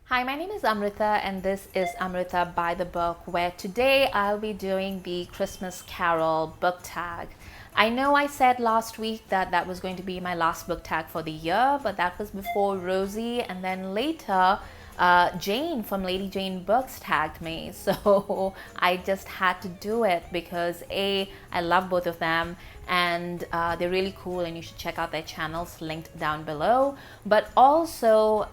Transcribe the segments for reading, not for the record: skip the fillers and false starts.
Hi, my name is Amrita, and this is Amrita by the Book, where today I'll be doing the Christmas Carol book tag. I know I said last week that that was going to be my last book tag for the year, but that was before Rosie, and then later Jane from Lady Jane Books tagged me. So I just had to do it because I love both of them, and they're really cool, and you should check out their channels linked down below. But also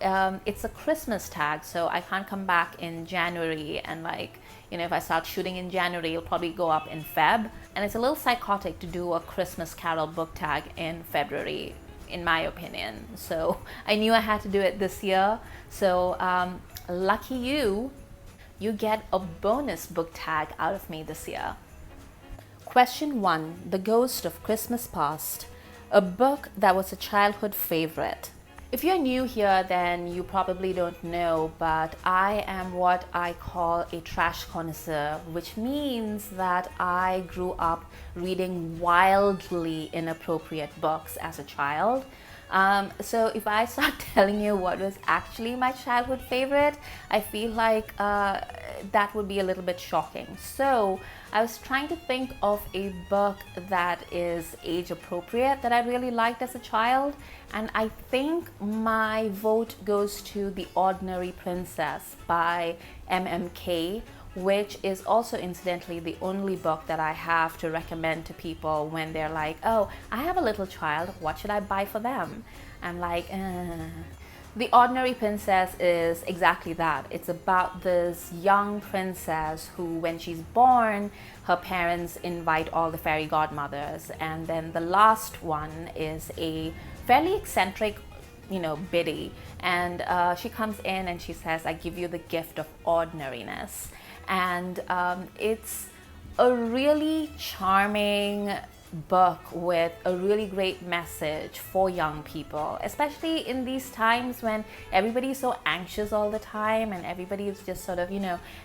it's a Christmas tag, so I can't come back in January, and if I start shooting in January, it'll probably go up in Feb, and it's a little psychotic to do a Christmas Carol book tag in February, in my opinion. So I knew I had to do it this year. So lucky you get a bonus book tag out of me this year. Question 1. The Ghost of Christmas Past. A book that was a childhood favorite. If you're new here, then you probably don't know, but I am what I call a trash connoisseur, which means that I grew up reading wildly inappropriate books as a child. So if I start telling you what was actually my childhood favorite, I feel like that would be a little bit shocking. So I was trying to think of a book that is age appropriate that I really liked as a child, and I think my vote goes to The Ordinary Princess by MMK, which is also incidentally the only book that I have to recommend to people when they're like, oh, I have a little child, what should I buy for them? I'm like, The Ordinary Princess is exactly that. It's about this young princess who, when she's born, her parents invite all the fairy godmothers, and then the last one is a fairly eccentric biddy, and she comes in and she says, I give you the gift of ordinariness. And it's a really charming book with a really great message for young people, especially in these times when everybody is so anxious all the time and everybody is just sort of,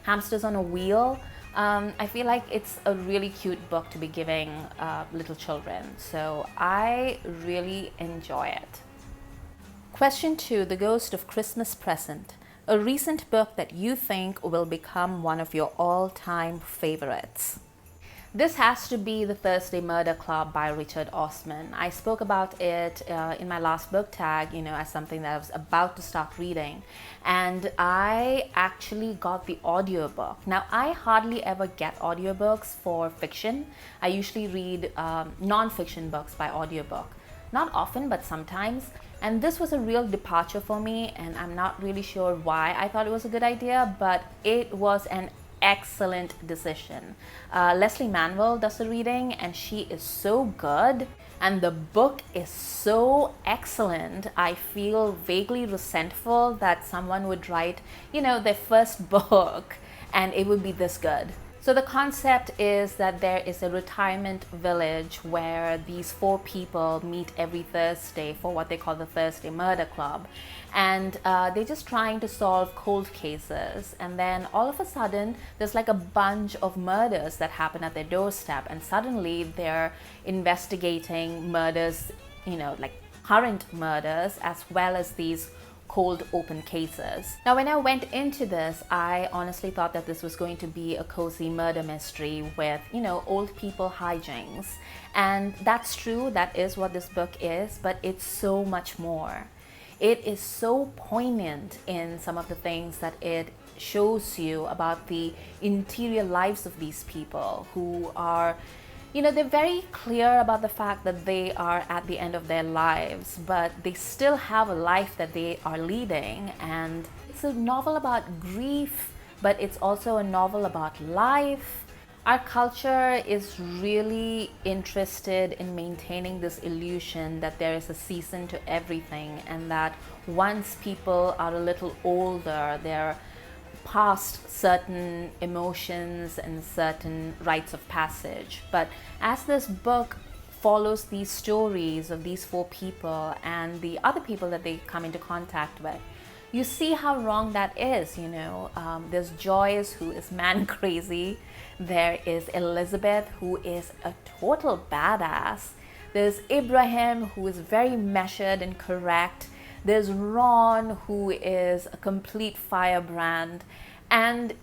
hamsters on a wheel. I feel like it's a really cute book to be giving little children. So I really enjoy it. Question 2. The Ghost of Christmas Present. A recent book that you think will become one of your all-time favorites. This has to be The Thursday Murder Club by Richard Osman. I spoke about it in my last book tag, as something that I was about to start reading. And I actually got the audiobook. Now, I hardly ever get audiobooks for fiction. I usually read non-fiction books by audiobook. Not often, but sometimes. And this was a real departure for me, and I'm not really sure why I thought it was a good idea, but it was an excellent decision. Leslie Manville does the reading, and she is so good, and the book is so excellent. I feel vaguely resentful that someone would write, their first book and it would be this good. So the concept is that there is a retirement village where these 4 people meet every Thursday for what they call the Thursday Murder Club. And they're just trying to solve cold cases. And then all of a sudden, there's like a bunch of murders that happen at their doorstep. And suddenly they're investigating murders, like current murders, as well as these cold open cases. Now, when I went into this, I honestly thought that this was going to be a cozy murder mystery with, old people hijinks. And that's true, that is what this book is, but it's so much more. It is so poignant in some of the things that it shows you about the interior lives of these people who are, they're very clear about the fact that they are at the end of their lives, but they still have a life that they are leading. And it's a novel about grief, but it's also a novel about life. Our culture is really interested in maintaining this illusion that there is a season to everything, and that once people are a little older, they're past certain emotions and certain rites of passage. But as this book follows these stories of these 4 people and the other people that they come into contact with, you see how wrong that is. There's Joyce, who is man crazy. There is Elizabeth, who is a total badass. There's Ibrahim, who is very measured and correct. There's Ron, who is a complete firebrand. And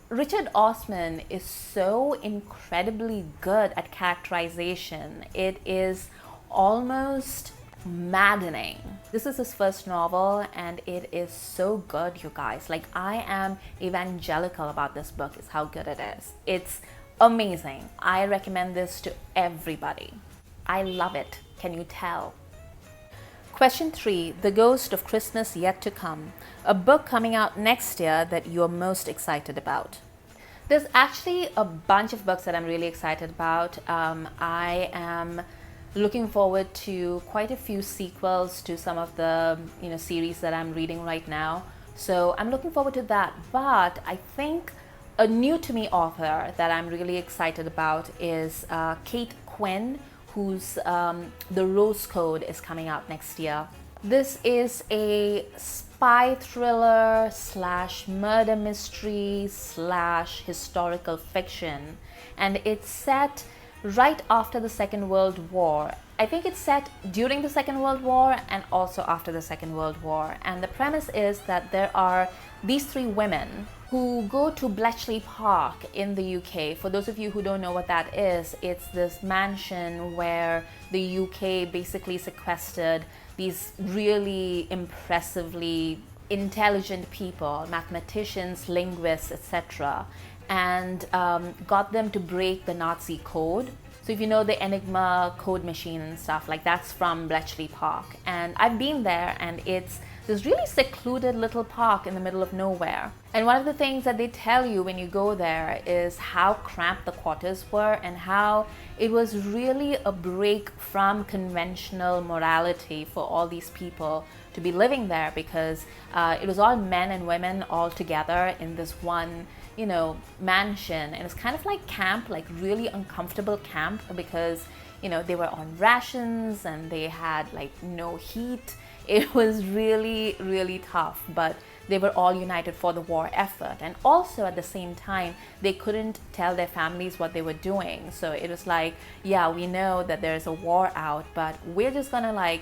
Richard Osman is so incredibly good at characterization. It is almost maddening. This is his first novel and it is so good, you guys. Like, I am evangelical about this book, is how good it is. It's amazing. I recommend this to everybody. I love it. Can you tell? Question 3, The Ghost of Christmas Yet to Come, a book coming out next year that you're most excited about. There's actually a bunch of books that I'm really excited about. I am looking forward to quite a few sequels to some of the series that I'm reading right now. So I'm looking forward to that. But I think a new to me author that I'm really excited about is Kate Quinn, whose The Rose Code is coming out next year. This is a spy thriller / murder mystery / historical fiction, and it's set right after the Second World War. I think it's set during the Second World War and also after the Second World War. And the premise is that there are these 3 women who go to Bletchley Park in the UK. For those of you who don't know what that is, it's this mansion where the UK basically sequestered these really impressively intelligent people, mathematicians, linguists, etc., and got them to break the Nazi code. So if you know the Enigma code machine and stuff, like that's from Bletchley Park. And I've been there, and it's this really secluded little park in the middle of nowhere. And one of the things that they tell you when you go there is how cramped the quarters were and how it was really a break from conventional morality for all these people to be living there, because it was all men and women all together in this one mansion. And it's kind of like camp, like really uncomfortable camp, because they were on rations and they had like no heat. It was really, really tough, but they were all united for the war effort. And also at the same time, they couldn't tell their families what they were doing. So it was like, yeah, we know that there's a war out, but we're just gonna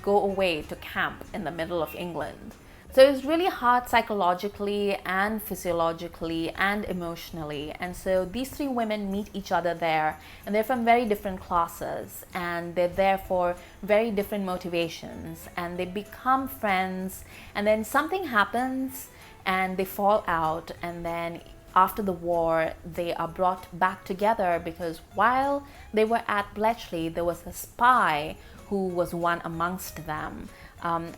go away to camp in the middle of England. So it was really hard psychologically and physiologically and emotionally. And so these 3 women meet each other there, and they're from very different classes, and they're there for very different motivations, and they become friends, and then something happens and they fall out, and then after the war they are brought back together because while they were at Bletchley, there was a spy who was one amongst them.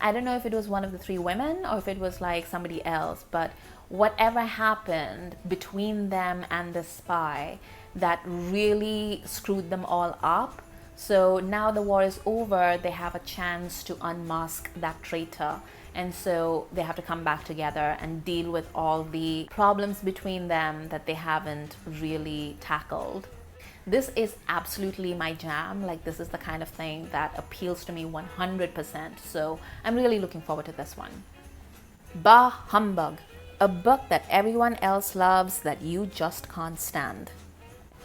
I don't know if it was one of the 3 women or if it was like somebody else, but whatever happened between them and the spy, that really screwed them all up. So now the war is over, they have a chance to unmask that traitor. And so they have to come back together and deal with all the problems between them that they haven't really tackled. This is absolutely my jam. Like, this is the kind of thing that appeals to me 100%. So I'm really looking forward to this one. Bah Humbug, a book that everyone else loves that you just can't stand.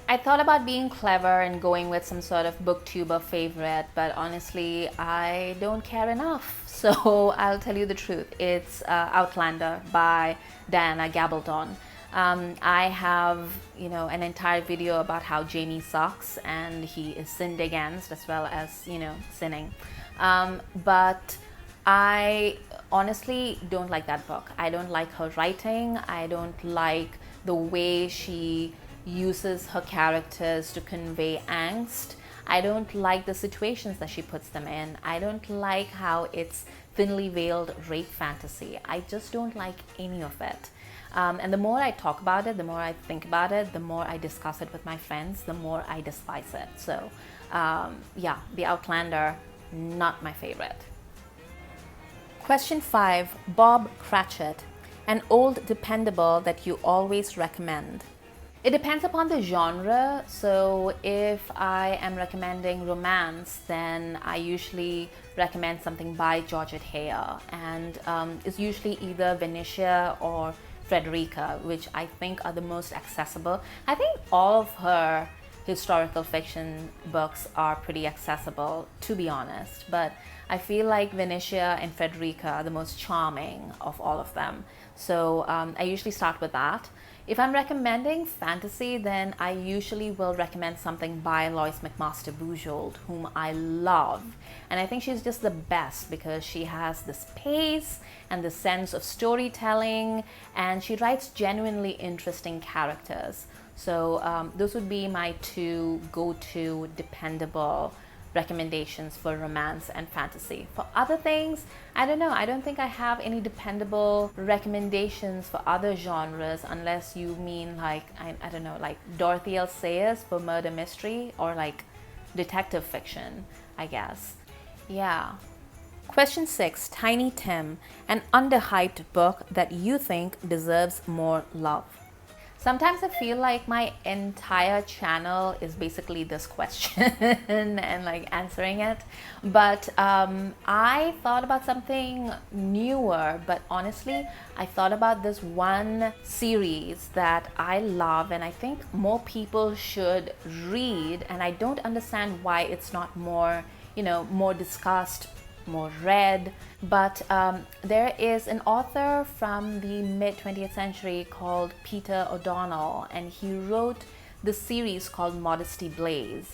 I thought about being clever and going with some sort of booktuber favorite, but honestly, I don't care enough. So I'll tell you the truth. It's Outlander by Diana Gabaldon. I have, an entire video about how Jamie sucks and he is sinned against as well as, sinning. But I honestly don't like that book. I don't like her writing. I don't like the way she uses her characters to convey angst. I don't like the situations that she puts them in. I don't like how it's thinly veiled rape fantasy. I just don't like any of it. And the more I talk about it, the more I think about it, the more I discuss it with my friends, the more I despise it. So yeah, The Outlander, not my favorite. Question 5, Bob Cratchit, an old dependable that you always recommend. It depends upon the genre. So if I am recommending romance, then I usually recommend something by Georgette Heyer, and it's usually either Venetia or Frederica, which I think are the most accessible. I think all of her historical fiction books are pretty accessible, to be honest. But I feel like Venetia and Frederica are the most charming of all of them. So I usually start with that. If I'm recommending fantasy, then I usually will recommend something by Lois McMaster Bujold, whom I love. And I think she's just the best because she has this pace and the sense of storytelling, and she writes genuinely interesting characters. So those would be my two go-to dependable recommendations for romance and fantasy. For other things, I don't know. I don't think I have any dependable recommendations for other genres unless you mean like, I don't know, like Dorothy L. Sayers for murder mystery or like detective fiction, I guess. Yeah. Question 6, Tiny Tim, an underhyped book that you think deserves more love. Sometimes I feel like my entire channel is basically this question and like answering it. But I thought about something newer, but honestly, I thought about this one series that I love and I think more people should read. And I don't understand why it's not more, more discussed, more read. But there is an author from the mid 20th century called Peter O'Donnell, and he wrote the series called Modesty Blaise.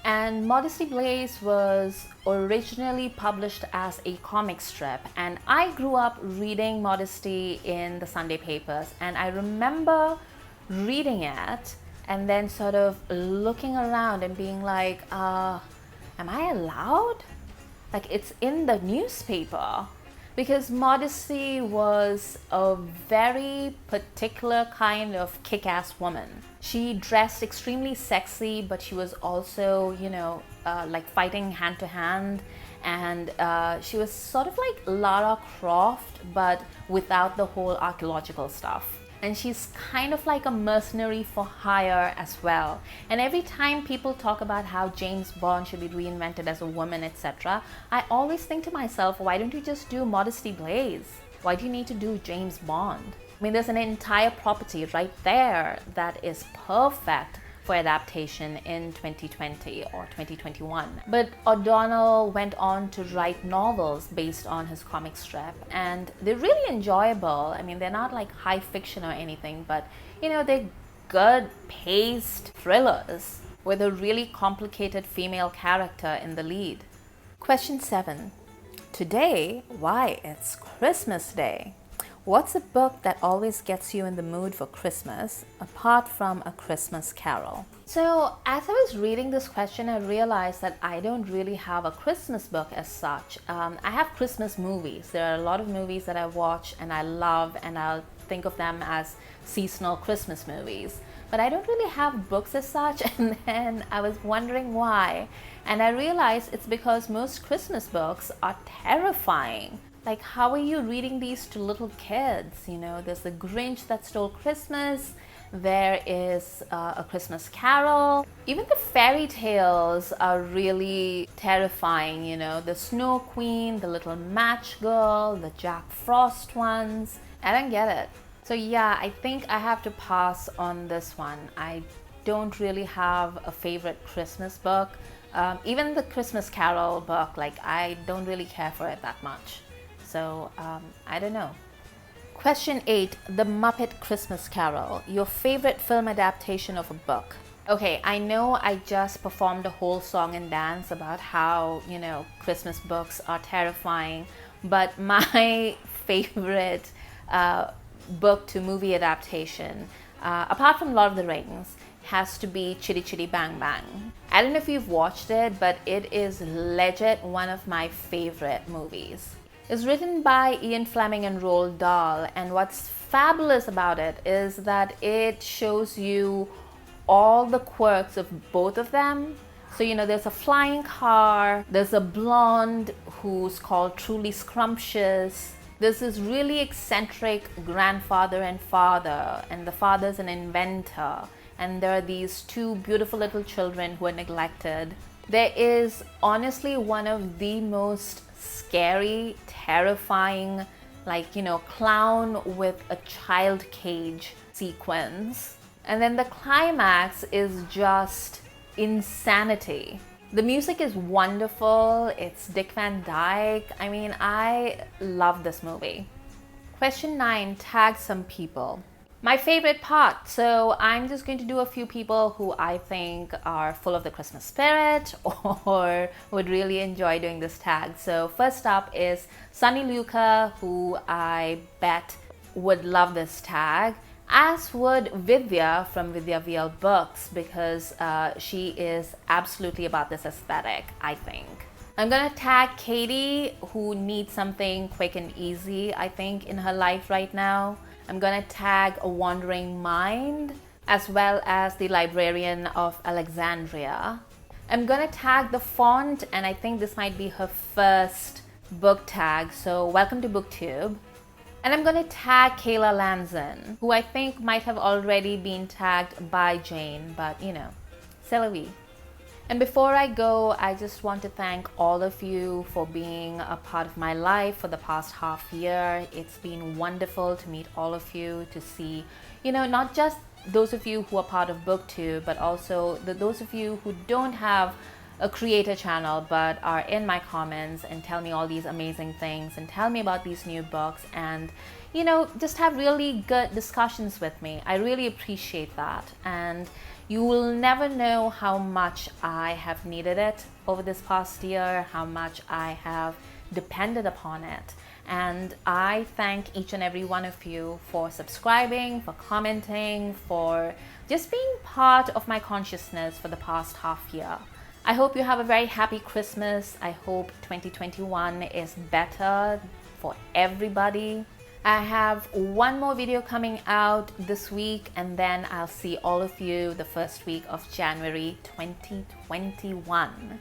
And Modesty Blaise was originally published as a comic strip, and I grew up reading Modesty in the Sunday papers, and I remember reading it and then sort of looking around and being like, am I allowed? Like, it's in the newspaper. Because Modesty was a very particular kind of kick-ass woman. She dressed extremely sexy, but she was also, like fighting hand to hand. And she was sort of like Lara Croft, but without the whole archaeological stuff. And she's kind of like a mercenary for hire as well. And every time people talk about how James Bond should be reinvented as a woman, etc., I always think to myself, why don't you just do Modesty Blaise? Why do you need to do James Bond? I mean, there's an entire property right there that is perfect for adaptation in 2020 or 2021. But O'Donnell went on to write novels based on his comic strip, and they're really enjoyable. I mean, they're not like high fiction or anything, but they're good paced thrillers with a really complicated female character in the lead. Question 7. Today, why it's Christmas Day. What's a book that always gets you in the mood for Christmas, apart from A Christmas Carol? So, as I was reading this question, I realized that I don't really have a Christmas book as such. I have Christmas movies. There are a lot of movies that I watch and I love, and I'll think of them as seasonal Christmas movies. But I don't really have books as such, and then I was wondering why. And I realized it's because most Christmas books are terrifying. Like, how are you reading these to little kids? There's The Grinch That Stole Christmas. There is A Christmas Carol. Even the fairy tales are really terrifying, The Snow Queen, The Little Match Girl, the Jack Frost ones. I don't get it. So yeah, I think I have to pass on this one. I don't really have a favorite Christmas book. Even the Christmas Carol book, I don't really care for it that much. So, I don't know. Question 8, The Muppet Christmas Carol, your favorite film adaptation of a book. Okay, I know I just performed a whole song and dance about how, Christmas books are terrifying, but my favorite book to movie adaptation, apart from Lord of the Rings, has to be Chitty Chitty Bang Bang. I don't know if you've watched it, but it is legit one of my favorite movies. It's written by Ian Fleming and Roald Dahl, and what's fabulous about it is that it shows you all the quirks of both of them. So, there's a flying car, there's a blonde who's called Truly Scrumptious, there's this really eccentric grandfather and father, and the father's an inventor, and there are these two beautiful little children who are neglected. There is honestly one of the most scary, terrifying, clown with a child cage sequence. And then the climax is just insanity. The music is wonderful. It's Dick Van Dyke. I mean, I love this movie. Question 9, tag some people. My favorite part. So I'm just going to do a few people who I think are full of the Christmas spirit or would really enjoy doing this tag. So first up is Sunny Luca, who I bet would love this tag, as would Vidya from Vidya VL Books, because she is absolutely about this aesthetic, I think. I'm gonna tag Katie, who needs something quick and easy, I think, in her life right now. I'm gonna tag A Wandering Mind, as well as the Librarian of Alexandria. I'm gonna tag the font, and I think this might be her first book tag, so welcome to BookTube. And I'm gonna tag Kayla Lanzon, who I think might have already been tagged by Jane, but you know, c'est la vie. And before I go, I just want to thank all of you for being a part of my life for the past half year. It's been wonderful to meet all of you, to see, you know, not just those of you who are part of BookTube, but also those of you who don't have a creator channel but are in my comments and tell me all these amazing things and tell me about these new books and, you know, just have really good discussions with me. I really appreciate that, and you will never know how much I have needed it over this past year, how much I have depended upon it. And I thank each and every one of you for subscribing, for commenting, for just being part of my consciousness for the past half year. I hope you have a very happy Christmas. I hope 2021 is better for everybody. I have one more video coming out this week, and then I'll see all of you the first week of January 2021.